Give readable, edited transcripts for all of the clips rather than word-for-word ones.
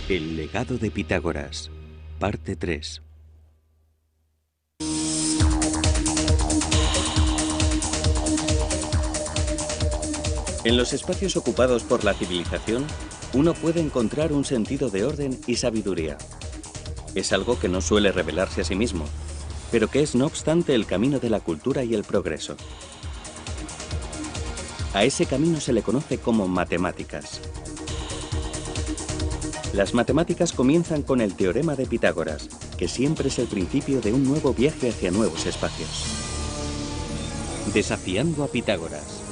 El legado de Pitágoras, parte 3. En los espacios ocupados por la civilización, uno puede encontrar un sentido de orden y sabiduría. Es algo que no suele revelarse a sí mismo, pero que es no obstante el camino de la cultura y el progreso. A ese camino se le conoce como matemáticas. Las matemáticas comienzan con el teorema de Pitágoras, que siempre es el principio de un nuevo viaje hacia nuevos espacios. Desafiando a Pitágoras.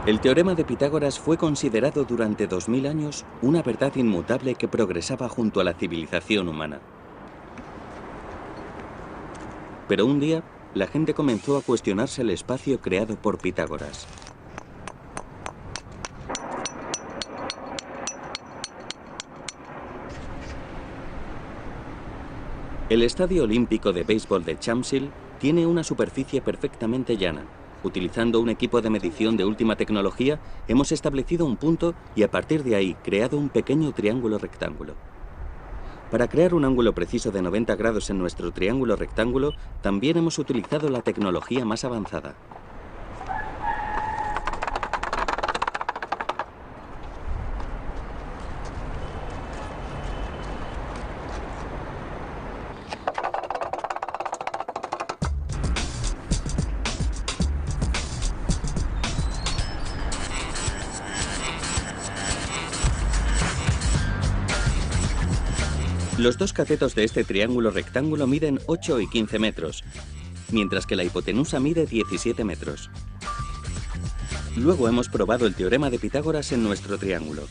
El teorema de Pitágoras fue considerado durante 2000 años una verdad inmutable que progresaba junto a la civilización humana. Pero un día, la gente comenzó a cuestionarse el espacio creado por Pitágoras. El Estadio Olímpico de Béisbol de Shamsill tiene una superficie perfectamente llana. Utilizando un equipo de medición de última tecnología, hemos establecido un punto y a partir de ahí creado un pequeño triángulo rectángulo. Para crear un ángulo preciso de 90 grados en nuestro triángulo rectángulo, también hemos utilizado la tecnología más avanzada. Los dos catetos de este triángulo rectángulo miden 8 y 15 metros, mientras que la hipotenusa mide 17 metros. Luego hemos probado el teorema de Pitágoras en nuestro triángulo.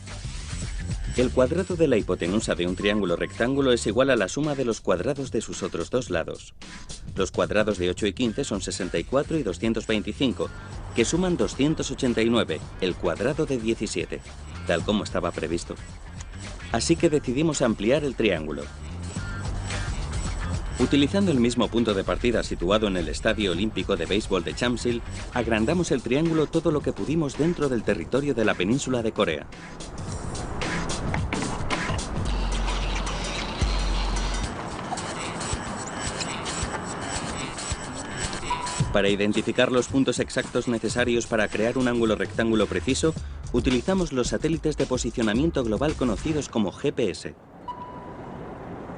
El cuadrado de la hipotenusa de un triángulo rectángulo es igual a la suma de los cuadrados de sus otros dos lados. Los cuadrados de 8 y 15 son 64 y 225, que suman 289, el cuadrado de 17, tal como estaba previsto. Así que decidimos ampliar el triángulo. Utilizando el mismo punto de partida situado en el Estadio Olímpico de Béisbol de Shamsill, agrandamos el triángulo todo lo que pudimos dentro del territorio de la península de Corea. Para identificar los puntos exactos necesarios para crear un ángulo rectángulo preciso, utilizamos los satélites de posicionamiento global conocidos como GPS.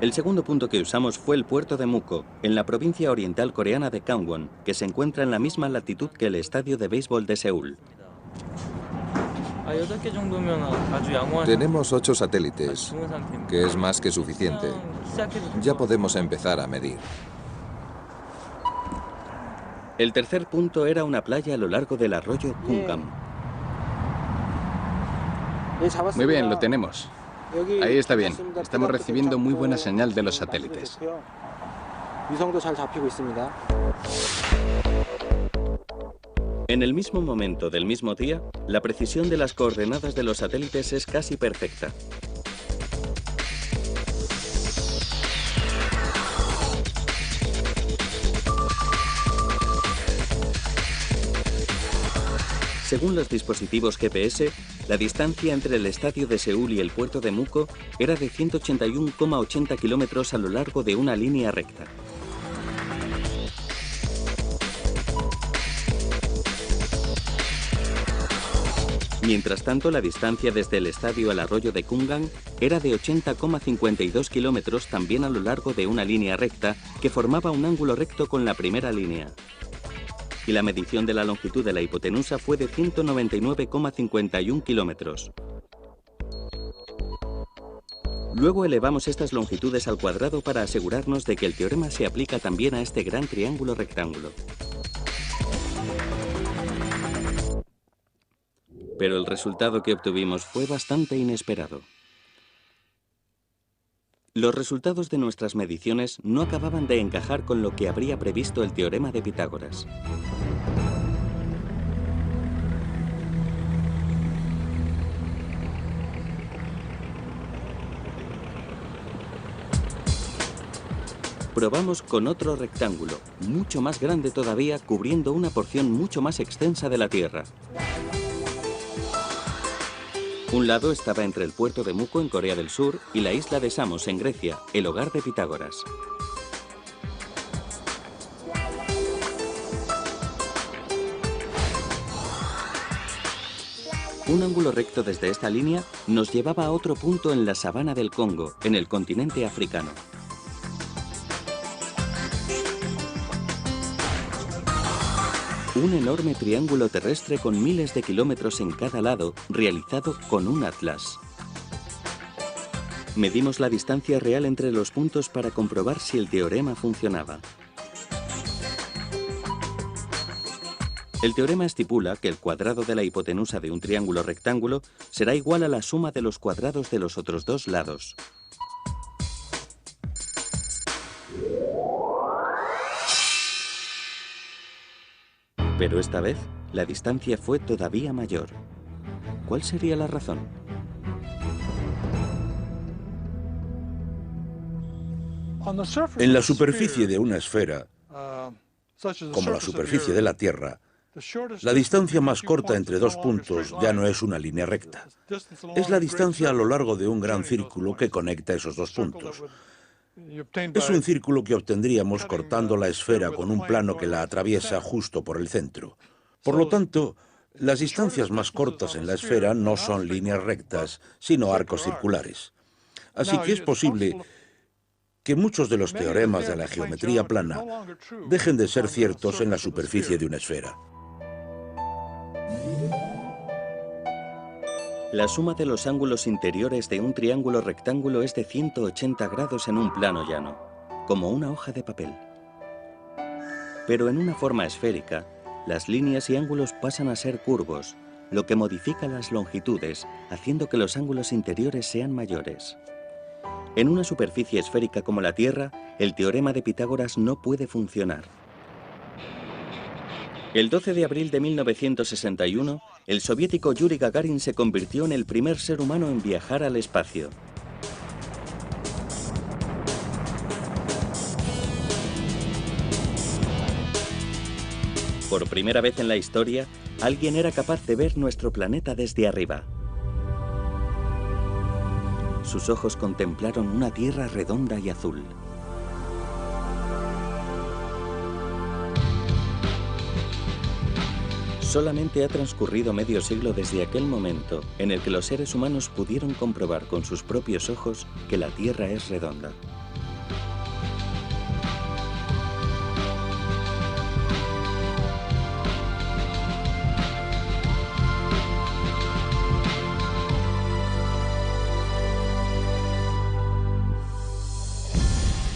El segundo punto que usamos fue el puerto de Muko, en la provincia oriental coreana de Gangwon, que se encuentra en la misma latitud que el estadio de béisbol de Seúl. Tenemos 8 satélites, que es más que suficiente. Ya podemos empezar a medir. El tercer punto era una playa a lo largo del arroyo Kumgang. Muy bien, lo tenemos. Ahí está bien. Estamos recibiendo muy buena señal de los satélites. En el mismo momento del mismo día, la precisión de las coordenadas de los satélites es casi perfecta. Según los dispositivos GPS, la distancia entre el estadio de Seúl y el puerto de Muko era de 181,80 kilómetros a lo largo de una línea recta. Mientras tanto, la distancia desde el estadio al arroyo de Kumgang era de 80,52 kilómetros también a lo largo de una línea recta que formaba un ángulo recto con la primera línea. Y la medición de la longitud de la hipotenusa fue de 199,51 kilómetros. Luego elevamos estas longitudes al cuadrado para asegurarnos de que el teorema se aplica también a este gran triángulo rectángulo. Pero el resultado que obtuvimos fue bastante inesperado. Los resultados de nuestras mediciones no acababan de encajar con lo que habría previsto el teorema de Pitágoras. Probamos con otro rectángulo, mucho más grande todavía, cubriendo una porción mucho más extensa de la Tierra. Un lado estaba entre el puerto de Muko en Corea del Sur y la isla de Samos en Grecia, el hogar de Pitágoras. Un ángulo recto desde esta línea nos llevaba a otro punto en la sabana del Congo, en el continente africano. Un enorme triángulo terrestre con miles de kilómetros en cada lado, realizado con un atlas. Medimos la distancia real entre los puntos para comprobar si el teorema funcionaba. El teorema estipula que el cuadrado de la hipotenusa de un triángulo rectángulo será igual a la suma de los cuadrados de los otros dos lados. Pero esta vez, la distancia fue todavía mayor. ¿Cuál sería la razón? En la superficie de una esfera, como la superficie de la Tierra, la distancia más corta entre dos puntos ya no es una línea recta. Es la distancia a lo largo de un gran círculo que conecta esos dos puntos. Es un círculo que obtendríamos cortando la esfera con un plano que la atraviesa justo por el centro. Por lo tanto, las distancias más cortas en la esfera no son líneas rectas, sino arcos circulares. Así que es posible que muchos de los teoremas de la geometría plana dejen de ser ciertos en la superficie de una esfera. La suma de los ángulos interiores de un triángulo rectángulo es de 180 grados en un plano llano, como una hoja de papel. Pero en una forma esférica, las líneas y ángulos pasan a ser curvos, lo que modifica las longitudes, haciendo que los ángulos interiores sean mayores. En una superficie esférica como la Tierra, el teorema de Pitágoras no puede funcionar. El 12 de abril de 1961, el soviético Yuri Gagarin se convirtió en el primer ser humano en viajar al espacio. Por primera vez en la historia, alguien era capaz de ver nuestro planeta desde arriba. Sus ojos contemplaron una Tierra redonda y azul. Solamente ha transcurrido medio siglo desde aquel momento en el que los seres humanos pudieron comprobar con sus propios ojos que la Tierra es redonda.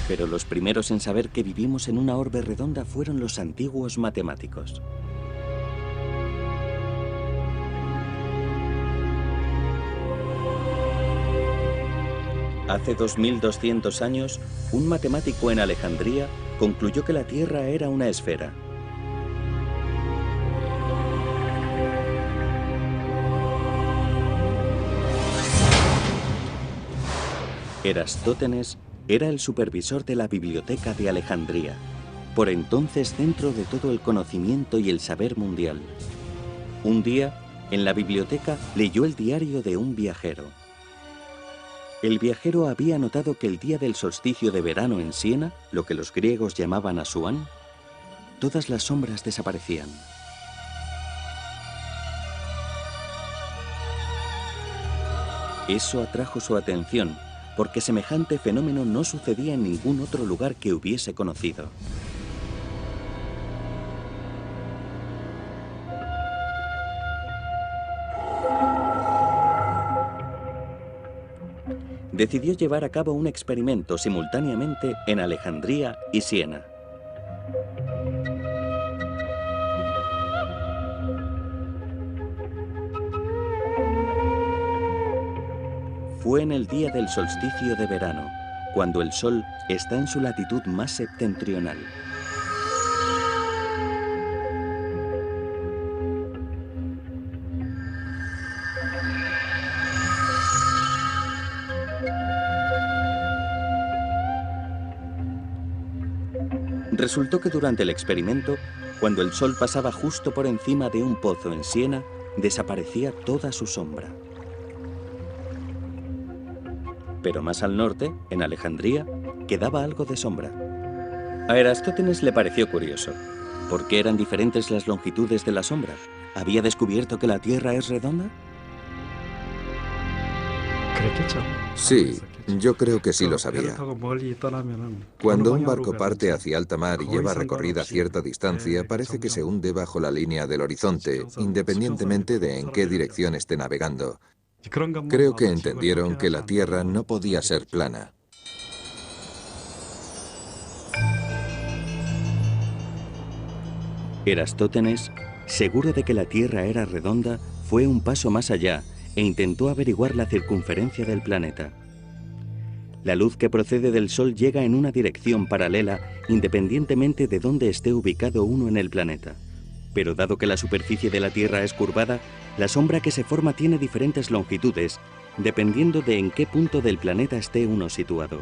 Pero los primeros en saber que vivimos en una orbe redonda fueron los antiguos matemáticos. Hace 2200 años, un matemático en Alejandría concluyó que la Tierra era una esfera. Erastótenes era el supervisor de la Biblioteca de Alejandría, por entonces centro de todo el conocimiento y el saber mundial. Un día, en la biblioteca, leyó el diario de un viajero. El viajero había notado que el día del solsticio de verano en Siena, lo que los griegos llamaban Asuán, todas las sombras desaparecían. Eso atrajo su atención, porque semejante fenómeno no sucedía en ningún otro lugar que hubiese conocido. Decidió llevar a cabo un experimento simultáneamente en Alejandría y Siena. Fue en el día del solsticio de verano, cuando el Sol está en su latitud más septentrional. Resultó que durante el experimento, cuando el sol pasaba justo por encima de un pozo en Siena, desaparecía toda su sombra. Pero más al norte, en Alejandría, quedaba algo de sombra. A Erastótenes le pareció curioso. ¿Por qué eran diferentes las longitudes de la sombra? ¿Había descubierto que la Tierra es redonda? Sí, yo creo que sí lo sabía. Cuando un barco parte hacia alta mar y lleva recorrida cierta distancia, parece que se hunde bajo la línea del horizonte, independientemente de en qué dirección esté navegando. Creo que entendieron que la Tierra no podía ser plana. Erastótenes, seguro de que la Tierra era redonda, fue un paso más allá e intentó averiguar la circunferencia del planeta. La luz que procede del Sol llega en una dirección paralela independientemente de dónde esté ubicado uno en el planeta. Pero dado que la superficie de la Tierra es curvada, la sombra que se forma tiene diferentes longitudes, dependiendo de en qué punto del planeta esté uno situado.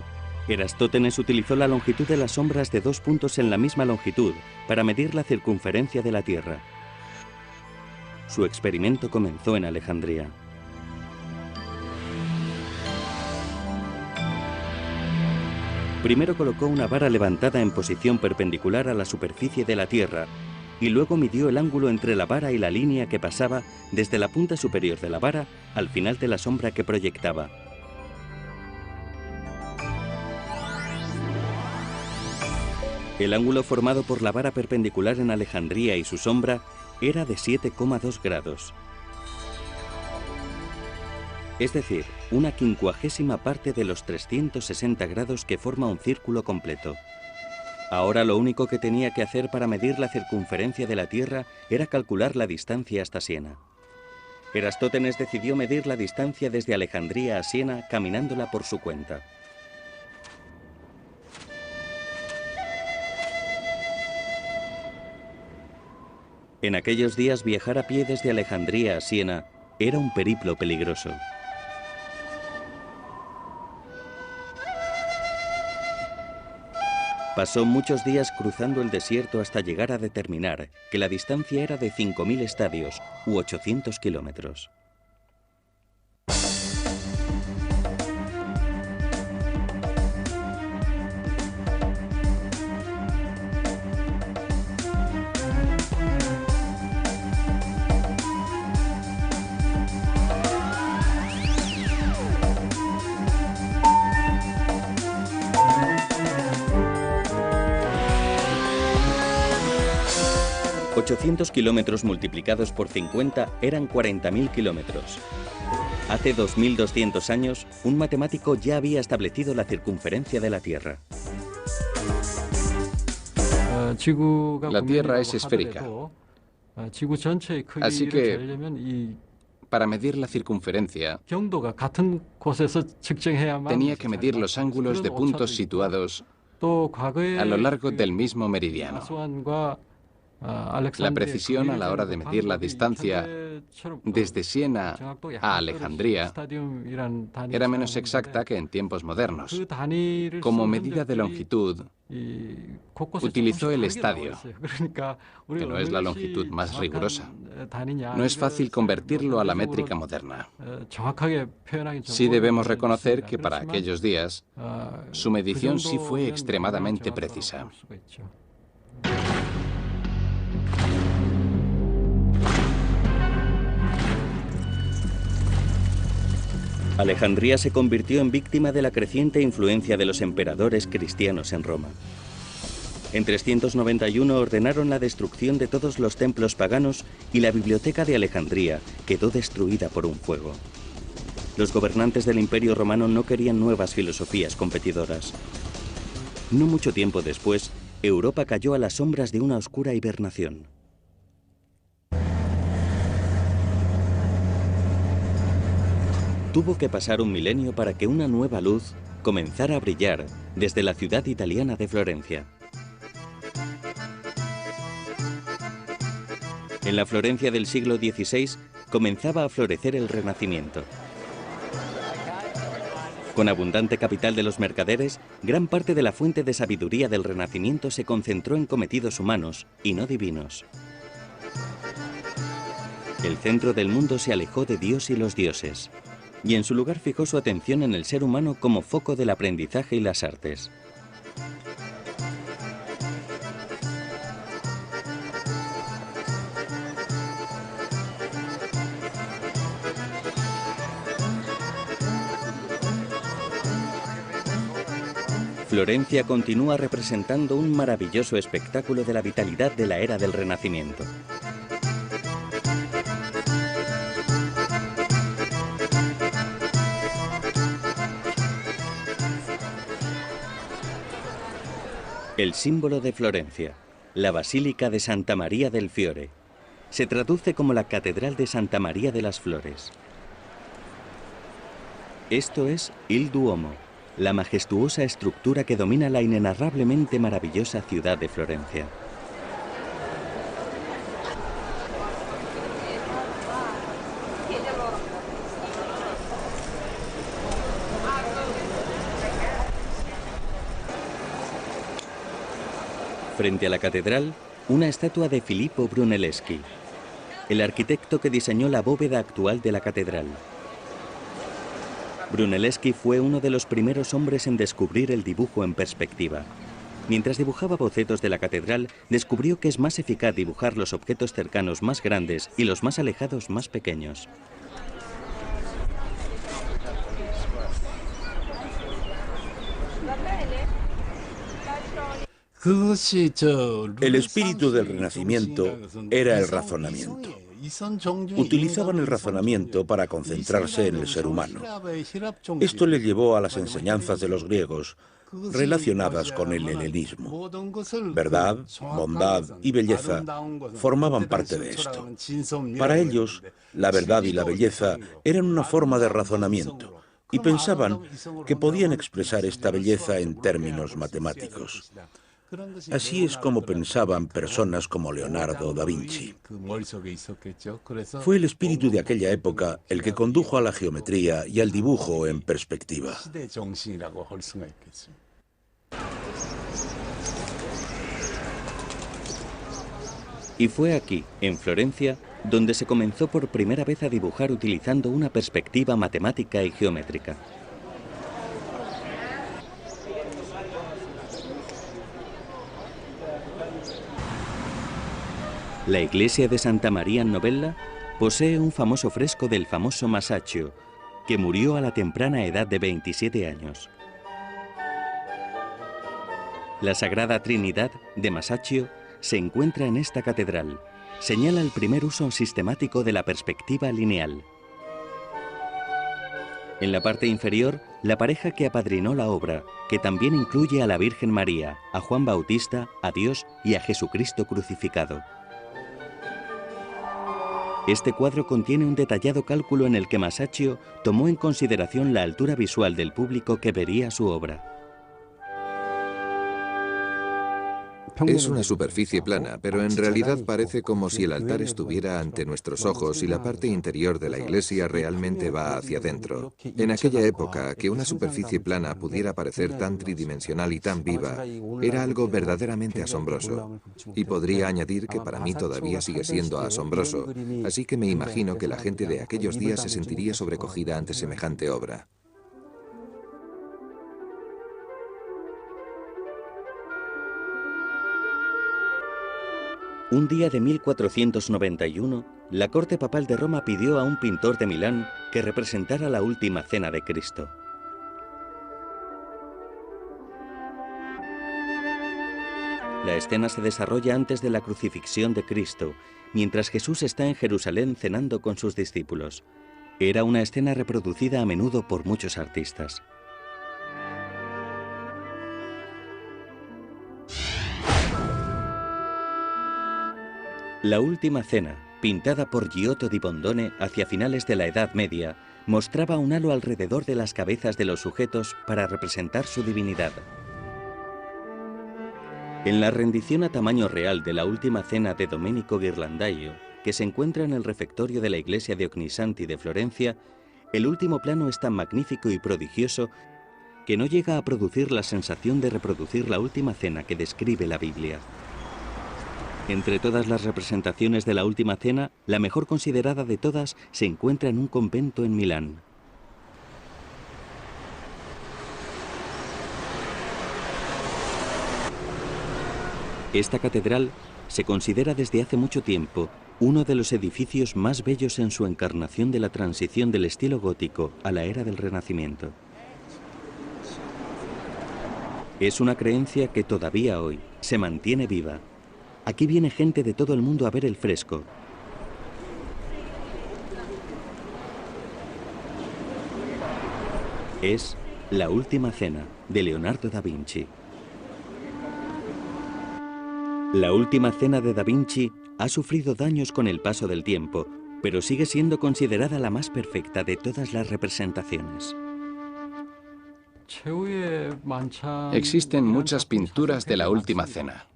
Erastótenes utilizó la longitud de las sombras de dos puntos en la misma longitud para medir la circunferencia de la Tierra. Su experimento comenzó en Alejandría. Primero colocó una vara levantada en posición perpendicular a la superficie de la Tierra y luego midió el ángulo entre la vara y la línea que pasaba desde la punta superior de la vara al final de la sombra que proyectaba. El ángulo formado por la vara perpendicular en Alejandría y su sombra era de 7,2 grados. Es decir, una 50ª parte de los 360 grados que forma un círculo completo. Ahora lo único que tenía que hacer para medir la circunferencia de la Tierra era calcular la distancia hasta Siena. Erastótenes decidió medir la distancia desde Alejandría a Siena caminándola por su cuenta. En aquellos días viajar a pie desde Alejandría a Siena era un periplo peligroso. Pasó muchos días cruzando el desierto hasta llegar a determinar que la distancia era de 5.000 estadios u 800 kilómetros. ...800 kilómetros multiplicados por 50 eran 40.000 kilómetros. Hace 2.200 años, un matemático ya había establecido la circunferencia de la Tierra. La Tierra es esférica. Así que, para medir la circunferencia, tenía que medir los ángulos de puntos situados a lo largo del mismo meridiano. La precisión a la hora de medir la distancia desde Siena a Alejandría era menos exacta que en tiempos modernos. Como medida de longitud, utilizó el estadio, que no es la longitud más rigurosa. No es fácil convertirlo a la métrica moderna. Sí debemos reconocer que para aquellos días, su medición sí fue extremadamente precisa. Alejandría se convirtió en víctima de la creciente influencia de los emperadores cristianos en Roma. En 391 ordenaron la destrucción de todos los templos paganos y la biblioteca de Alejandría quedó destruida por un fuego. Los gobernantes del Imperio Romano no querían nuevas filosofías competidoras. No mucho tiempo después, Europa cayó a las sombras de una oscura hibernación. Tuvo que pasar un milenio para que una nueva luz comenzara a brillar desde la ciudad italiana de Florencia. En la Florencia del siglo XVI comenzaba a florecer el Renacimiento. Con abundante capital de los mercaderes, gran parte de la fuente de sabiduría del Renacimiento se concentró en cometidos humanos y no divinos. El centro del mundo se alejó de Dios y los dioses, y en su lugar fijó su atención en el ser humano como foco del aprendizaje y las artes. Florencia continúa representando un maravilloso espectáculo de la vitalidad de la era del Renacimiento. El símbolo de Florencia, la Basílica de Santa María del Fiore, se traduce como la Catedral de Santa María de las Flores. Esto es Il Duomo, la majestuosa estructura que domina la inenarrablemente maravillosa ciudad de Florencia. Frente a la catedral, una estatua de Filippo Brunelleschi, el arquitecto que diseñó la bóveda actual de la catedral. Brunelleschi fue uno de los primeros hombres en descubrir el dibujo en perspectiva. Mientras dibujaba bocetos de la catedral, descubrió que es más eficaz dibujar los objetos cercanos más grandes y los más alejados más pequeños. El espíritu del Renacimiento era el razonamiento. Utilizaban el razonamiento para concentrarse en el ser humano. Esto le llevó a las enseñanzas de los griegos relacionadas con el helenismo. Verdad, bondad y belleza formaban parte de esto. Para ellos, la verdad y la belleza eran una forma de razonamiento y pensaban que podían expresar esta belleza en términos matemáticos. Así es como pensaban personas como Leonardo da Vinci. Fue el espíritu de aquella época el que condujo a la geometría y al dibujo en perspectiva. Y fue aquí, en Florencia, donde se comenzó por primera vez a dibujar utilizando una perspectiva matemática y geométrica. La iglesia de Santa María Novella posee un famoso fresco del famoso Masaccio, que murió a la temprana edad de 27 años. La Sagrada Trinidad de Masaccio se encuentra en esta catedral. Señala el primer uso sistemático de la perspectiva lineal. En la parte inferior, la pareja que apadrinó la obra, que también incluye a la Virgen María, a Juan Bautista, a Dios y a Jesucristo crucificado. Este cuadro contiene un detallado cálculo en el que Masaccio tomó en consideración la altura visual del público que vería su obra. Es una superficie plana, pero en realidad parece como si el altar estuviera ante nuestros ojos y la parte interior de la iglesia realmente va hacia adentro. En aquella época, que una superficie plana pudiera parecer tan tridimensional y tan viva, era algo verdaderamente asombroso. Y podría añadir que para mí todavía sigue siendo asombroso, así que me imagino que la gente de aquellos días se sentiría sobrecogida ante semejante obra. Un día de 1491, la corte papal de Roma pidió a un pintor de Milán que representara la última cena de Cristo. La escena se desarrolla antes de la crucifixión de Cristo, mientras Jesús está en Jerusalén cenando con sus discípulos. Era una escena reproducida a menudo por muchos artistas. La última cena, pintada por Giotto di Bondone hacia finales de la Edad Media, mostraba un halo alrededor de las cabezas de los sujetos para representar su divinidad. En la rendición a tamaño real de la última cena de Domenico Ghirlandaio, que se encuentra en el refectorio de la iglesia de Ognissanti de Florencia, El último plano es tan magnífico y prodigioso que no llega a producir la sensación de reproducir la última cena que describe la Biblia. Entre todas las representaciones de la última cena, la mejor considerada de todas se encuentra en un convento en Milán. Esta catedral se considera desde hace mucho tiempo uno de los edificios más bellos en su encarnación de la transición del estilo gótico a la era del Renacimiento. Es una creencia que todavía hoy se mantiene viva. Aquí viene gente de todo el mundo a ver el fresco. Es La Última Cena, de Leonardo da Vinci. La Última Cena de da Vinci ha sufrido daños con el paso del tiempo, pero sigue siendo considerada la más perfecta de todas las representaciones. Existen muchas pinturas de La Última Cena.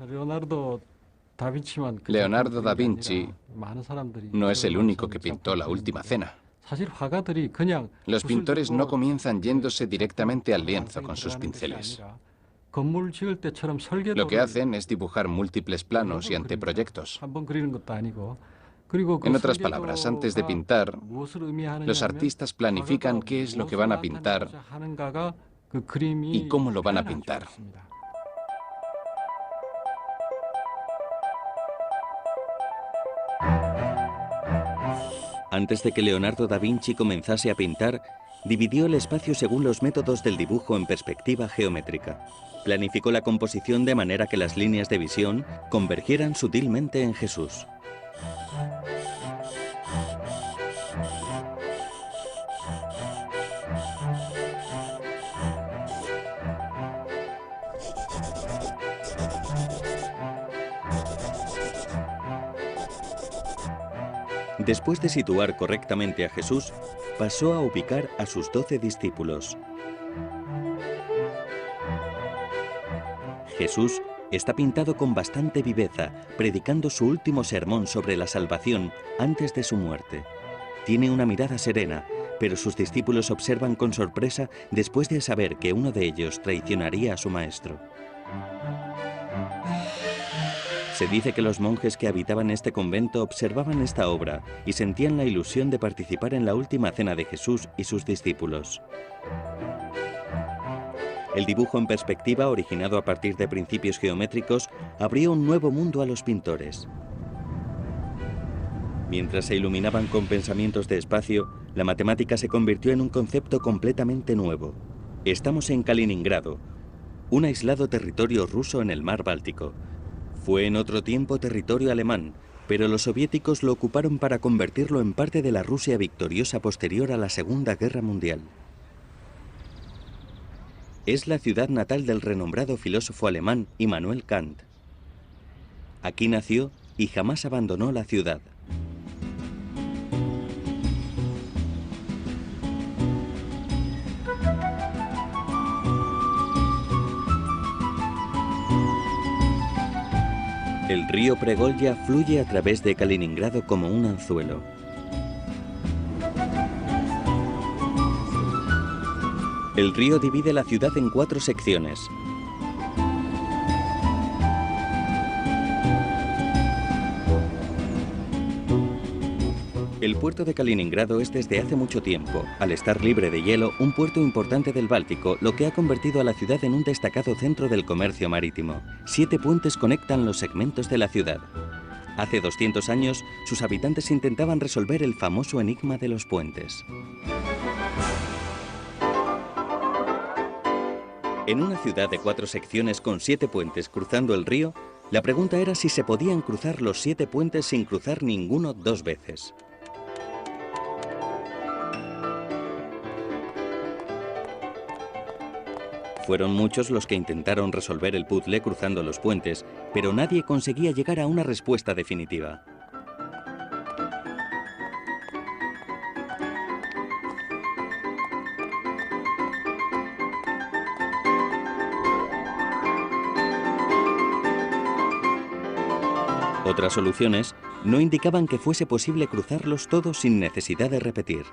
Leonardo da Vinci no es el único que pintó La Última Cena. Los pintores no comienzan yéndose directamente al lienzo con sus pinceles. Lo que hacen es dibujar múltiples planos y anteproyectos. En otras palabras, antes de pintar, los artistas planifican qué es lo que van a pintar y cómo lo van a pintar. Antes de que Leonardo da Vinci comenzase a pintar, dividió el espacio según los métodos del dibujo en perspectiva geométrica. Planificó la composición de manera que las líneas de visión convergieran sutilmente en Jesús. Después de situar correctamente a Jesús, pasó a ubicar a sus 12 discípulos. Jesús está pintado con bastante viveza, predicando su último sermón sobre la salvación antes de su muerte. Tiene una mirada serena, pero sus discípulos observan con sorpresa después de saber que uno de ellos traicionaría a su maestro. Se dice que los monjes que habitaban este convento observaban esta obra y sentían la ilusión de participar en la última cena de Jesús y sus discípulos. El dibujo en perspectiva, originado a partir de principios geométricos, abrió un nuevo mundo a los pintores. Mientras se iluminaban con pensamientos de espacio, la matemática se convirtió en un concepto completamente nuevo. Estamos en Kaliningrado, un aislado territorio ruso en el mar Báltico. Fue en otro tiempo territorio alemán, pero los soviéticos lo ocuparon para convertirlo en parte de la Rusia victoriosa posterior a la Segunda Guerra Mundial. Es la ciudad natal del renombrado filósofo alemán Immanuel Kant. Aquí nació y jamás abandonó la ciudad. El río Pregolya fluye a través de Kaliningrado como un anzuelo. El río divide la ciudad en 4 secciones. El puerto de Kaliningrado es desde hace mucho tiempo, al estar libre de hielo, un puerto importante del Báltico, lo que ha convertido a la ciudad en un destacado centro del comercio marítimo. 7 puentes conectan los segmentos de la ciudad. Hace 200 años, sus habitantes intentaban resolver el famoso enigma de los puentes. En una ciudad de 4 secciones con 7 puentes cruzando el río, la pregunta era si se podían cruzar los 7 puentes sin cruzar ninguno 2 veces. Fueron muchos los que intentaron resolver el puzzle cruzando los puentes, pero nadie conseguía llegar a una respuesta definitiva. Otras soluciones no indicaban que fuese posible cruzarlos todos sin necesidad de repetir.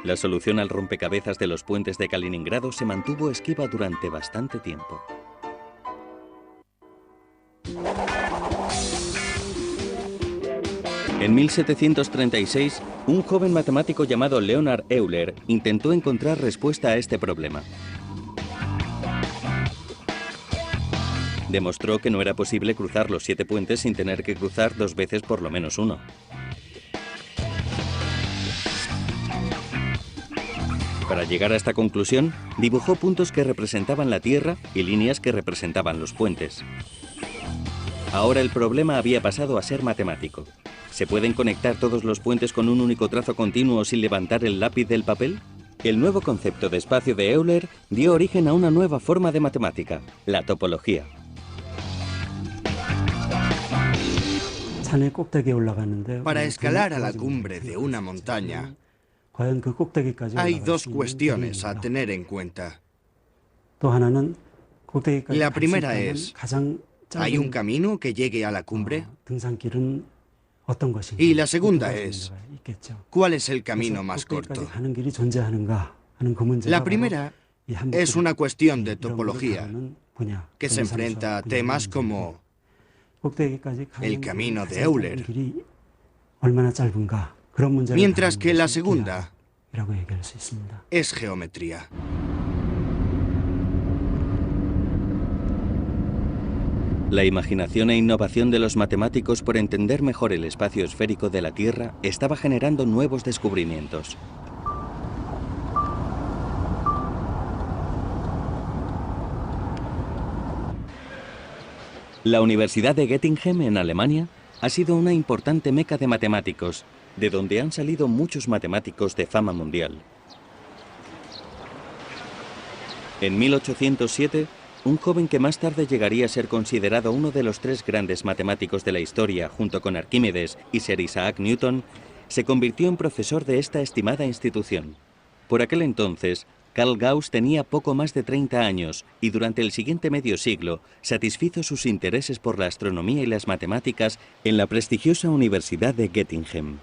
La solución al rompecabezas de los puentes de Kaliningrado se mantuvo esquiva durante bastante tiempo. En 1736, un joven matemático llamado Leonhard Euler intentó encontrar respuesta a este problema. Demostró que no era posible cruzar los 7 puentes sin tener que cruzar 2 veces por lo menos uno. Para llegar a esta conclusión, dibujó puntos que representaban la Tierra y líneas que representaban los puentes. Ahora el problema había pasado a ser matemático. ¿Se pueden conectar todos los puentes con un único trazo continuo sin levantar el lápiz del papel? El nuevo concepto de espacio de Euler dio origen a una nueva forma de matemática, la topología. Para escalar a la cumbre de una montaña, hay 2 cuestiones a tener en cuenta. La primera es, ¿hay un camino que llegue a la cumbre? Y la segunda es, ¿cuál es el camino más corto? La primera es una cuestión de topología, que se enfrenta a temas como el camino de Euler, mientras que la segunda es geometría. La imaginación e innovación de los matemáticos por entender mejor el espacio esférico de la Tierra estaba generando nuevos descubrimientos. La Universidad de Göttingen, en Alemania, ha sido una importante meca de matemáticos, de donde han salido muchos matemáticos de fama mundial. En 1807, un joven que más tarde llegaría a ser considerado uno de los 3 grandes matemáticos de la historia, junto con Arquímedes y Sir Isaac Newton, se convirtió en profesor de esta estimada institución. Por aquel entonces, Carl Gauss tenía poco más de 30 años y durante el siguiente medio siglo satisfizo sus intereses por la astronomía y las matemáticas en la prestigiosa Universidad de Göttingen.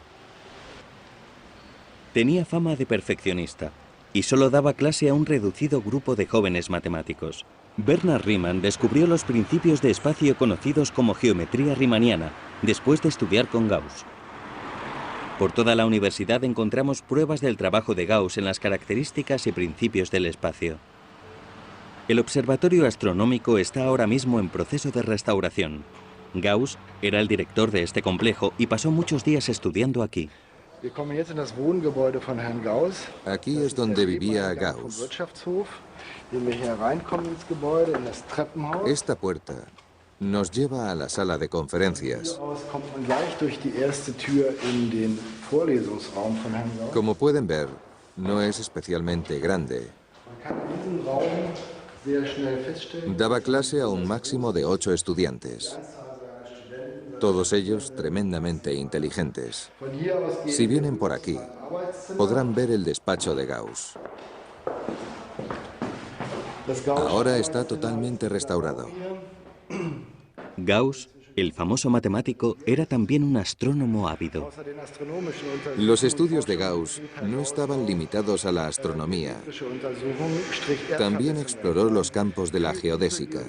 Tenía fama de perfeccionista y solo daba clase a un reducido grupo de jóvenes matemáticos. Bernhard Riemann descubrió los principios de espacio conocidos como geometría riemanniana, después de estudiar con Gauss. Por toda la universidad encontramos pruebas del trabajo de Gauss en las características y principios del espacio. El observatorio astronómico está ahora mismo en proceso de restauración. Gauss era el director de este complejo y pasó muchos días estudiando aquí. Aquí es donde vivía Gauss. Esta puerta nos lleva a la sala de conferencias. Como pueden ver, no es especialmente grande. Daba clase a un máximo de 8 estudiantes. Todos ellos tremendamente inteligentes. Si vienen por aquí, podrán ver el despacho de Gauss. Ahora está totalmente restaurado. Gauss, el famoso matemático, era también un astrónomo ávido. Los estudios de Gauss no estaban limitados a la astronomía. También exploró los campos de la geodésica,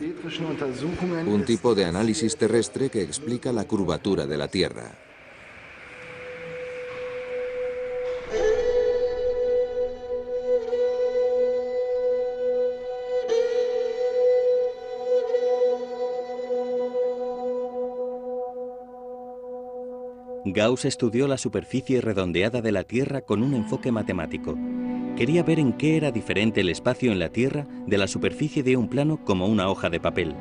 un tipo de análisis terrestre que explica la curvatura de la Tierra. Gauss estudió la superficie redondeada de la Tierra con un enfoque matemático. Quería ver en qué era diferente el espacio en la Tierra de la superficie de un plano como una hoja de papel.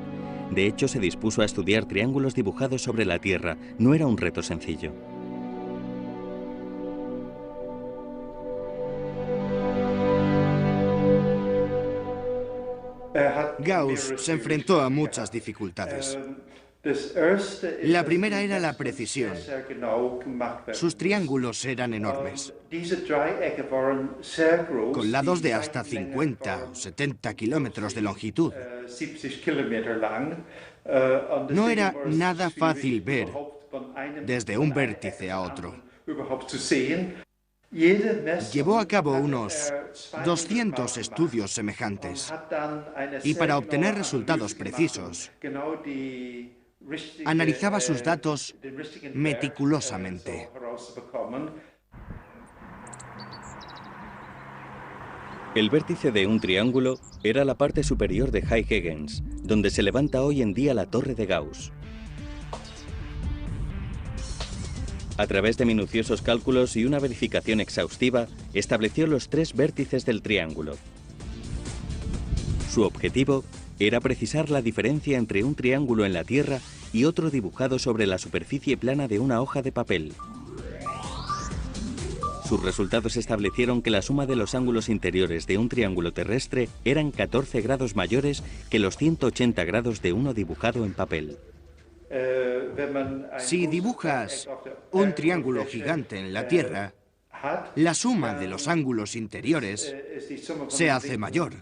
De hecho, se dispuso a estudiar triángulos dibujados sobre la Tierra. No era un reto sencillo. Gauss se enfrentó a muchas dificultades. La primera era la precisión. Sus triángulos eran enormes, con lados de hasta 50 o 70 kilómetros de longitud. No era nada fácil ver desde un vértice a otro. Llevó a cabo unos 200 estudios semejantes y para obtener resultados precisos, analizaba sus datos meticulosamente. El vértice de un triángulo era la parte superior de Huygens, donde se levanta hoy en día la torre de Gauss. A través de minuciosos cálculos y una verificación exhaustiva, estableció los 3 vértices del triángulo. Su objetivo era precisar la diferencia entre un triángulo en la Tierra y otro dibujado sobre la superficie plana de una hoja de papel. Sus resultados establecieron que la suma de los ángulos interiores de un triángulo terrestre eran 14 grados mayores que los 180 grados de uno dibujado en papel. Si dibujas un triángulo gigante en la Tierra, la suma de los ángulos interiores se hace mayor.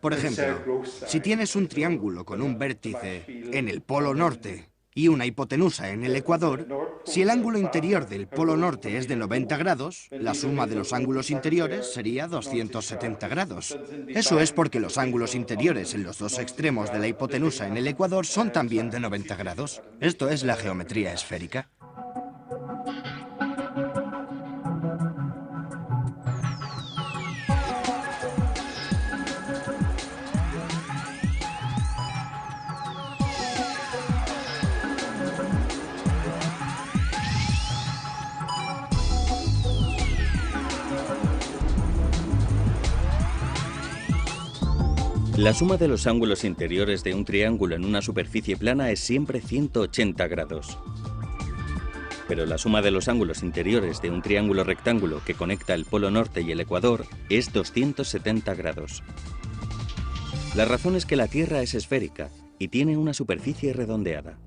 Por ejemplo, si tienes un triángulo con un vértice en el polo norte y una hipotenusa en el ecuador, si el ángulo interior del polo norte es de 90 grados, la suma de los ángulos interiores sería 270 grados. Eso es porque los ángulos interiores en los 2 extremos de la hipotenusa en el ecuador son también de 90 grados. Esto es la geometría esférica. La suma de los ángulos interiores de un triángulo en una superficie plana es siempre 180 grados. Pero la suma de los ángulos interiores de un triángulo rectángulo que conecta el polo norte y el ecuador es 270 grados. La razón es que la Tierra es esférica y tiene una superficie redondeada.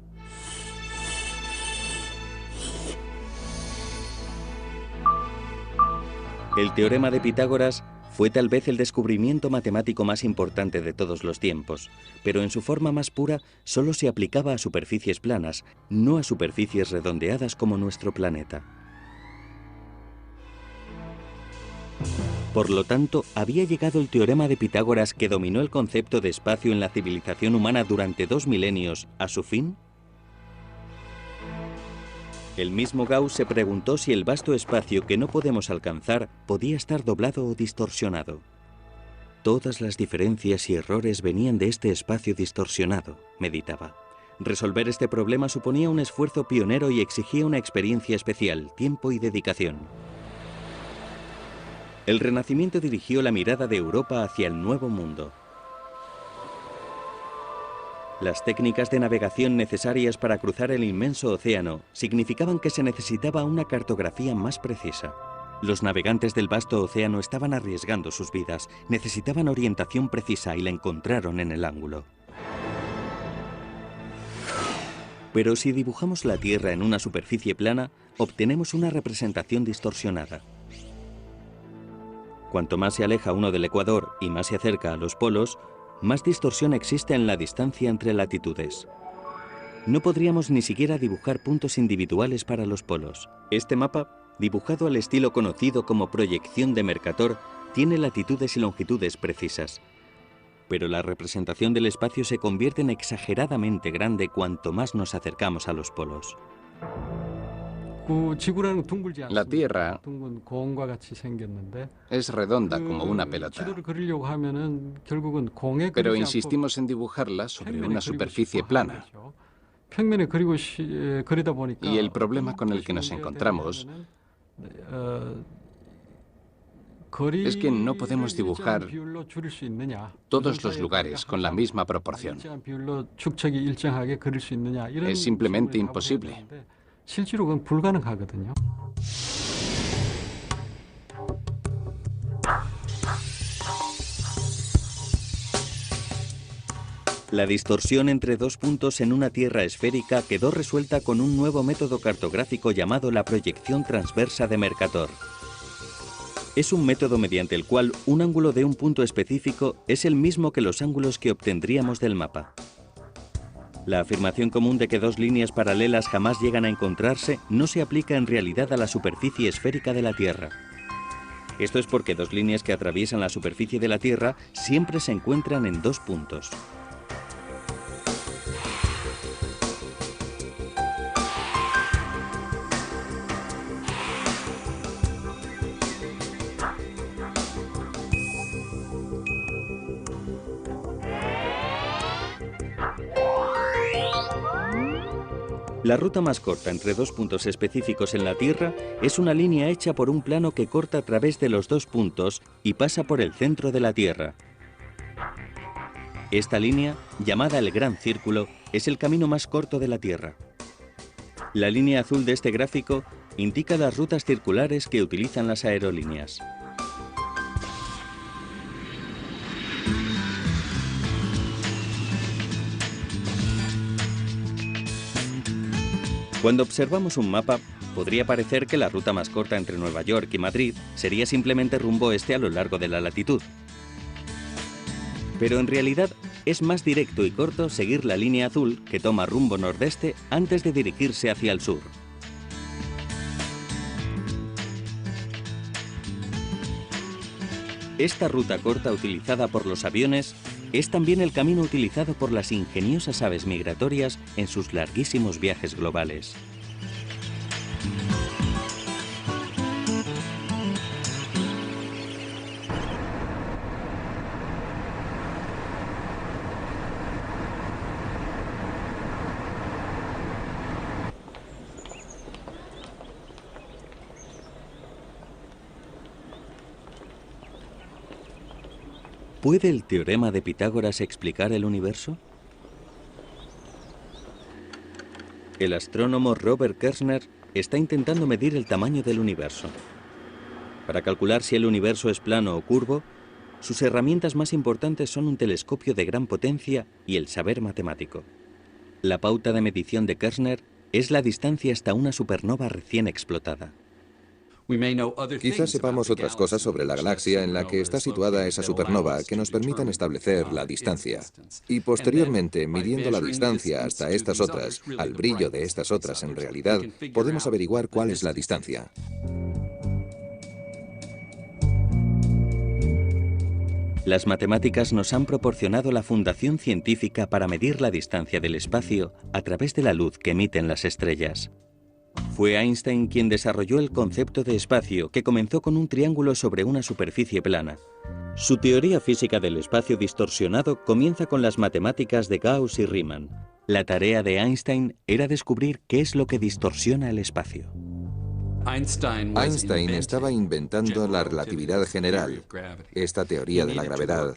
El teorema de Pitágoras fue tal vez el descubrimiento matemático más importante de todos los tiempos, pero en su forma más pura solo se aplicaba a superficies planas, no a superficies redondeadas como nuestro planeta. Por lo tanto, ¿había llegado el teorema de Pitágoras que dominó el concepto de espacio en la civilización humana durante 2 milenios a su fin? El mismo Gauss se preguntó si el vasto espacio que no podemos alcanzar podía estar doblado o distorsionado. Todas las diferencias y errores venían de este espacio distorsionado, meditaba. Resolver este problema suponía un esfuerzo pionero y exigía una experiencia especial, tiempo y dedicación. El Renacimiento dirigió la mirada de Europa hacia el Nuevo Mundo. Las técnicas de navegación necesarias para cruzar el inmenso océano significaban que se necesitaba una cartografía más precisa. Los navegantes del vasto océano estaban arriesgando sus vidas, necesitaban orientación precisa y la encontraron en el ángulo. Pero si dibujamos la Tierra en una superficie plana, obtenemos una representación distorsionada. Cuanto más se aleja uno del ecuador y más se acerca a los polos, más distorsión existe en la distancia entre latitudes. No podríamos ni siquiera dibujar puntos individuales para los polos. Este mapa, dibujado al estilo conocido como proyección de Mercator, tiene latitudes y longitudes precisas. Pero la representación del espacio se convierte en exageradamente grande cuanto más nos acercamos a los polos. La Tierra es redonda como una pelota, pero insistimos en dibujarla sobre una superficie plana. Y el problema con el que nos encontramos es que no podemos dibujar todos los lugares con la misma proporción. Es simplemente imposible. La distorsión entre 2 puntos en una Tierra esférica quedó resuelta con un nuevo método cartográfico llamado la proyección transversa de Mercator. Es un método mediante el cual un ángulo de un punto específico es el mismo que los ángulos que obtendríamos del mapa. La afirmación común de que dos líneas paralelas jamás llegan a encontrarse no se aplica en realidad a la superficie esférica de la Tierra. Esto es porque dos líneas que atraviesan la superficie de la Tierra siempre se encuentran en dos puntos. La ruta más corta entre dos puntos específicos en la Tierra es una línea hecha por un plano que corta a través de los dos puntos y pasa por el centro de la Tierra. Esta línea, llamada el Gran Círculo, es el camino más corto de la Tierra. La línea azul de este gráfico indica las rutas circulares que utilizan las aerolíneas. Cuando observamos un mapa, podría parecer que la ruta más corta entre Nueva York y Madrid sería simplemente rumbo este a lo largo de la latitud. Pero en realidad es más directo y corto seguir la línea azul que toma rumbo nordeste antes de dirigirse hacia el sur. Esta ruta corta utilizada por los aviones es también el camino utilizado por las ingeniosas aves migratorias en sus larguísimos viajes globales. ¿Puede el teorema de Pitágoras explicar el universo? El astrónomo Robert Kirshner está intentando medir el tamaño del universo. Para calcular si el universo es plano o curvo, sus herramientas más importantes son un telescopio de gran potencia y el saber matemático. La pauta de medición de Kirshner es la distancia hasta una supernova recién explotada. Quizás sepamos otras cosas sobre la galaxia en la que está situada esa supernova que nos permitan establecer la distancia. Y posteriormente, midiendo la distancia hasta estas otras, al brillo de estas otras en realidad, podemos averiguar cuál es la distancia. Las matemáticas nos han proporcionado la fundación científica para medir la distancia del espacio a través de la luz que emiten las estrellas. Fue Einstein quien desarrolló el concepto de espacio, que comenzó con un triángulo sobre una superficie plana. Su teoría física del espacio distorsionado comienza con las matemáticas de Gauss y Riemann. La tarea de Einstein era descubrir qué es lo que distorsiona el espacio. Einstein estaba inventando la relatividad general, esta teoría de la gravedad.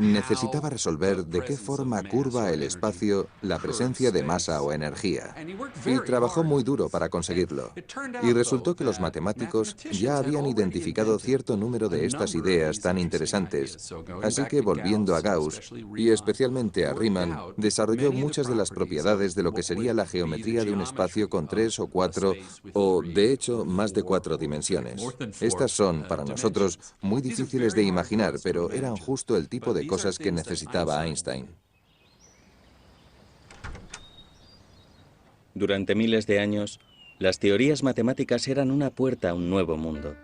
Necesitaba resolver de qué forma curva el espacio la presencia de masa o energía. Y trabajó muy duro para conseguirlo. Y resultó que los matemáticos ya habían identificado cierto número de estas ideas tan interesantes. Así que volviendo a Gauss, y especialmente a Riemann, desarrolló muchas de las propiedades de lo que sería la geometría de un espacio con 3 o 4, o de hecho más de 4 dimensiones. Estas son, para nosotros, muy difíciles de imaginar, pero eran justo el tipo de cosas que necesitaba Einstein. Durante miles de años, las teorías matemáticas eran una puerta a un nuevo mundo.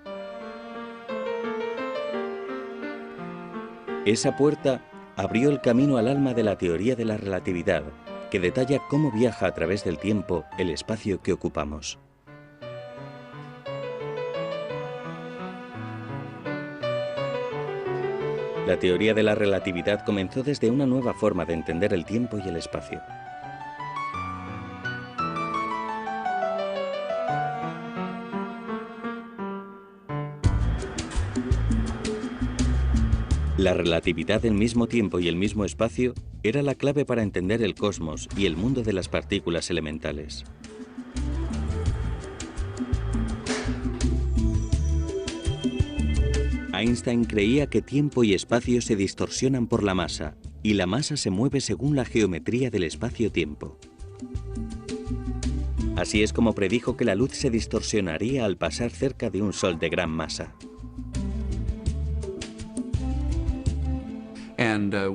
Esa puerta abrió el camino al alma de la teoría de la relatividad, que detalla cómo viaja a través del tiempo el espacio que ocupamos. La teoría de la relatividad comenzó desde una nueva forma de entender el tiempo y el espacio. La relatividad del mismo tiempo y el mismo espacio era la clave para entender el cosmos y el mundo de las partículas elementales. Einstein creía que tiempo y espacio se distorsionan por la masa, y la masa se mueve según la geometría del espacio-tiempo. Así es como predijo que la luz se distorsionaría al pasar cerca de un sol de gran masa.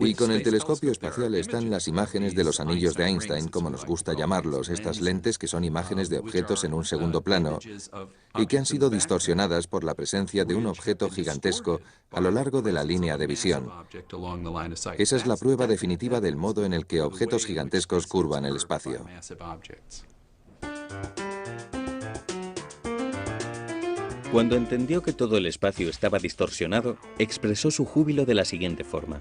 Y con el telescopio espacial están las imágenes de los anillos de Einstein, como nos gusta llamarlos, estas lentes que son imágenes de objetos en un segundo plano y que han sido distorsionadas por la presencia de un objeto gigantesco a lo largo de la línea de visión. Esa es la prueba definitiva del modo en el que objetos gigantescos curvan el espacio. Cuando entendió que todo el espacio estaba distorsionado, expresó su júbilo de la siguiente forma.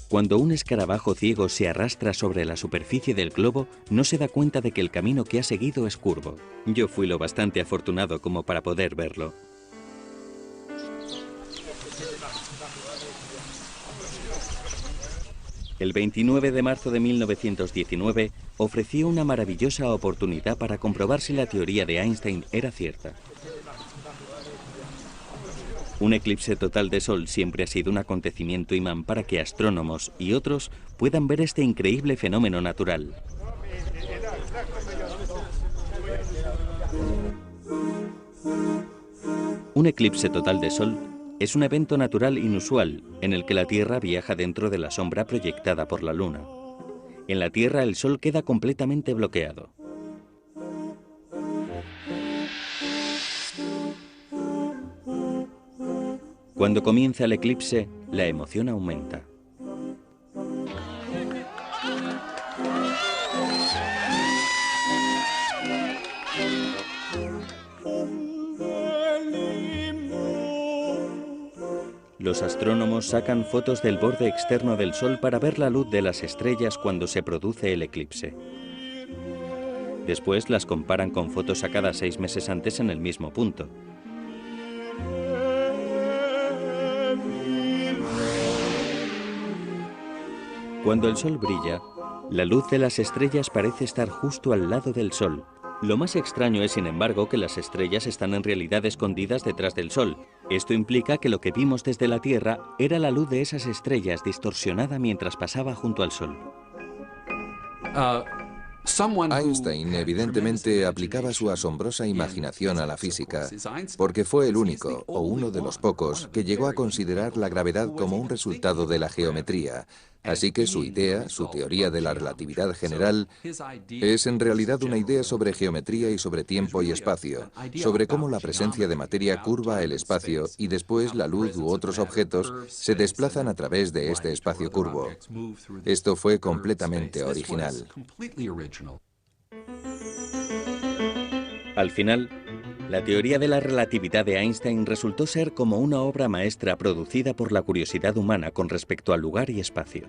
Cuando un escarabajo ciego se arrastra sobre la superficie del globo, no se da cuenta de que el camino que ha seguido es curvo. Yo fui lo bastante afortunado como para poder verlo. El 29 de marzo de 1919 ofreció una maravillosa oportunidad para comprobar si la teoría de Einstein era cierta. Un eclipse total de Sol siempre ha sido un acontecimiento imán para que astrónomos y otros puedan ver este increíble fenómeno natural. Un eclipse total de Sol es un evento natural inusual en el que la Tierra viaja dentro de la sombra proyectada por la Luna. En la Tierra el Sol queda completamente bloqueado. Cuando comienza el eclipse, la emoción aumenta. Los astrónomos sacan fotos del borde externo del Sol para ver la luz de las estrellas cuando se produce el eclipse. Después las comparan con fotos sacadas 6 meses antes en el mismo punto. Cuando el Sol brilla, la luz de las estrellas parece estar justo al lado del Sol. Lo más extraño es, sin embargo, que las estrellas están en realidad escondidas detrás del Sol. Esto implica que lo que vimos desde la Tierra era la luz de esas estrellas distorsionada mientras pasaba junto al Sol. Einstein evidentemente aplicaba su asombrosa imaginación a la física, porque fue el único, o uno de los pocos, que llegó a considerar la gravedad como un resultado de la geometría. Así que su idea, su teoría de la relatividad general, es en realidad una idea sobre geometría y sobre tiempo y espacio, sobre cómo la presencia de materia curva el espacio y después la luz u otros objetos se desplazan a través de este espacio curvo. Esto fue completamente original. Al final, la teoría de la relatividad de Einstein resultó ser como una obra maestra producida por la curiosidad humana con respecto al lugar y espacio.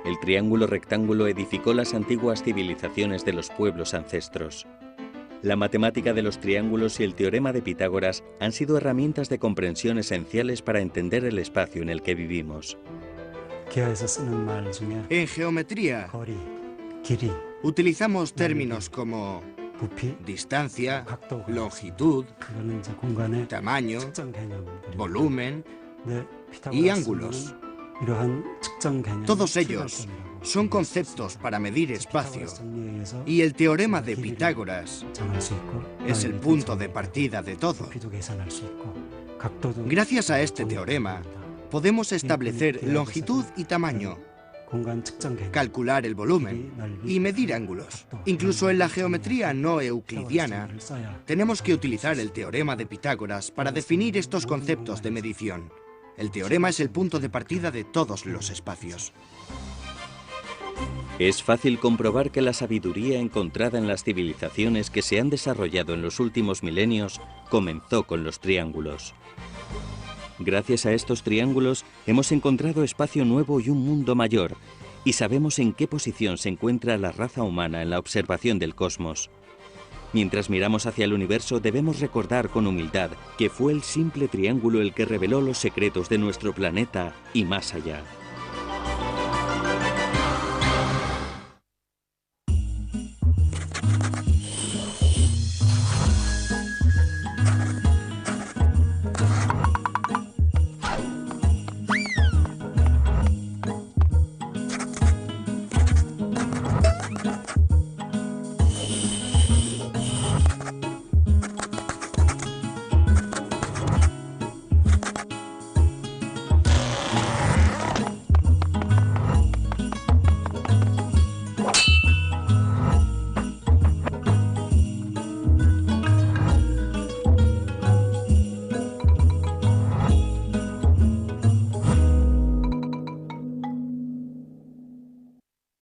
El triángulo rectángulo edificó las antiguas civilizaciones de los pueblos ancestros. La matemática de los triángulos y el teorema de Pitágoras han sido herramientas de comprensión esenciales para entender el espacio en el que vivimos. En geometría utilizamos términos como distancia, longitud, tamaño, volumen y ángulos. Todos ellos son conceptos para medir espacio, y el teorema de Pitágoras es el punto de partida de todo. Gracias a este teorema, podemos establecer longitud y tamaño, calcular el volumen y medir ángulos. Incluso en la geometría no euclidiana, tenemos que utilizar el teorema de Pitágoras para definir estos conceptos de medición. El teorema es el punto de partida de todos los espacios. Es fácil comprobar que la sabiduría encontrada en las civilizaciones que se han desarrollado en los últimos milenios comenzó con los triángulos. Gracias a estos triángulos hemos encontrado espacio nuevo y un mundo mayor, y sabemos en qué posición se encuentra la raza humana en la observación del cosmos. Mientras miramos hacia el universo, debemos recordar con humildad que fue el simple triángulo el que reveló los secretos de nuestro planeta y más allá.